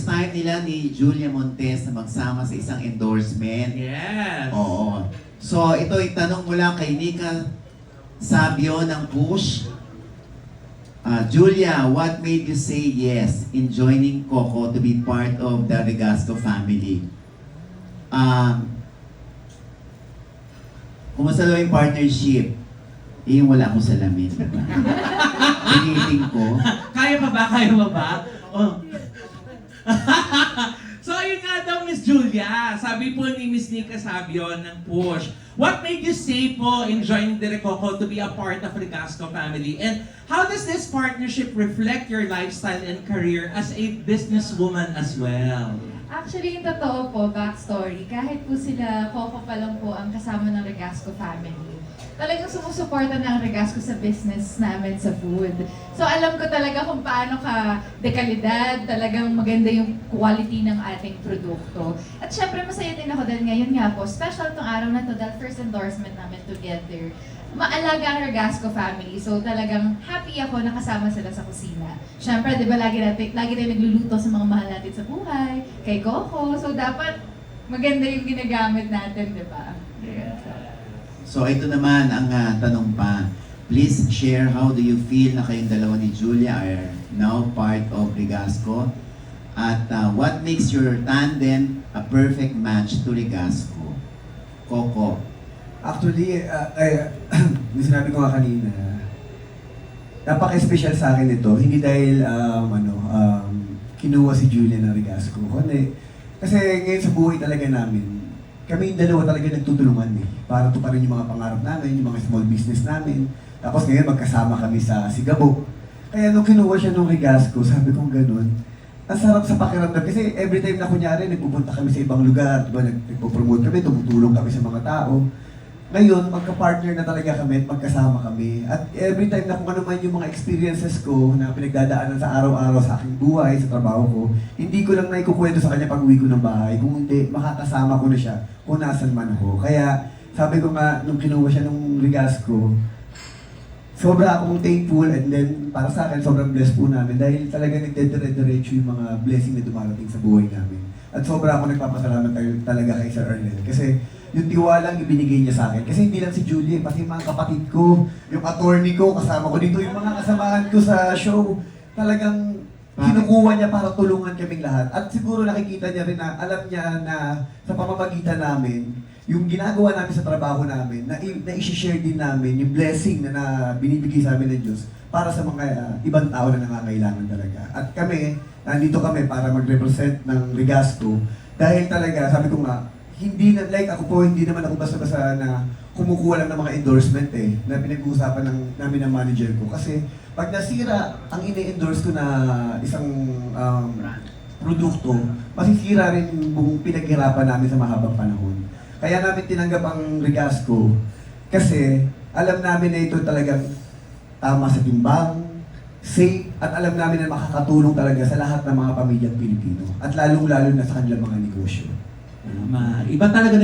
first time nila ni Julia Montes na magsama sa isang endorsement. Yes. Oo. So, ito itanong mula kay Nika Sabio ng Push. Julia, what made you say yes in joining Coco to be part of the Regasco family? Kumusta daw yung partnership? Eh, wala akong salamin. Piniting ko. Kaya pa ba? Kaya pa ba? Oh. So, ayun nga daw, Miss Julia. Sabi po ni Miss Nika Sabio ng Push. What made you say po in joining the Recoco to be a part of Regasco family? And how does this partnership reflect your lifestyle and career as a businesswoman as well? Actually, yung totoo po, backstory, kahit po sila, Coco pa lang po ang kasama ng Regasco family. Talagang sumusuporta ng Regasco sa business namin sa food. So alam ko talaga kung paano ka dekalidad, talagang maganda yung quality ng ating produkto. At syempre masaya din ako dahil ngayon nga po, special tong araw na to dahil first endorsement namin together. Maalaga ang Regasco family. So talagang happy ako na kasama sila sa kusina. Syempre, di ba lagi tayo nagluluto sa mga mahal natin sa buhay, kay Coco. So dapat maganda yung ginagamit natin, di ba? So ito naman ang tanong pa. Please share how do you feel na kayong dalawa ni Julia are now part of Regasco? At what makes your tandem a perfect match to Regasco? Coco. Actually, sinabi ko nga kanina, napaka-special sa akin ito. Hindi dahil kinuha si Julia ng Regasco. Kasi ngayon sa buhay talaga namin, kami yung dalawa talaga nagtutulungan para tuparin yung mga pangarap namin, yung mga small business namin. Tapos ngayon magkasama kami sa Sigabo. Kaya nung kinuha siya ng Regasco, sabi kong ganun, ang sarap sa pakiramdam. Kasi every time na kunyari, nagpupunta kami sa ibang lugar, diba, nagpo-promote kami, tumutulong kami sa mga tao. Ngayon, magka-partner na talaga kami at magkasama kami. At every time na kung ano man yung mga experiences ko na pinagdadaanan sa araw-araw sa aking buhay, sa trabaho ko, hindi ko lang naikukwento sa kanya pag uwi ko ng bahay. Kung hindi, makakasama ko na siya kung nasan man ako. Kaya sabi ko nga, nung kinuha siya nung Regasco, sobra akong thankful and then para sa akin, sobrang blessed po namin dahil talaga nagdedire-diretso yung mga blessing na dumarating sa buhay namin. At sobra ako nagpapasalamat talaga kay Sir Arnel kasi yung tiwalang ibinigay niya sa akin. Kasi hindi lang si Julie, pati yung mga kapatid ko, yung attorney ko, kasama ko dito, yung mga kasamahan ko sa show, talagang kinukuha niya para tulungan kaming lahat. At siguro nakikita niya rin na, alam niya na sa pamamagitan namin, yung ginagawa namin sa trabaho namin, na i-share din namin yung blessing na binibigay sa amin ng Diyos para sa mga ibang tao na nangangailangan talaga. At kami, nandito kami para mag-represent ng Regasco dahil talaga, sabi ko nga, hindi na, like ako po, hindi naman ako basta-basta na kumukuha lang ng mga endorsement na pinag-uusapan namin ng manager ko. Kasi pag nasira ang ine-endorse ko na isang produkto, masisira rin yung pinaghirapan namin sa mahabang panahon. Kaya namin tinanggap ang Regasco kasi alam namin na ito talagang tama sa timbang, safe, at alam namin na makakatulong talaga sa lahat ng mga pamilyang Pilipino at lalong-lalo na sa kanilang mga negosyo. Iba talaga na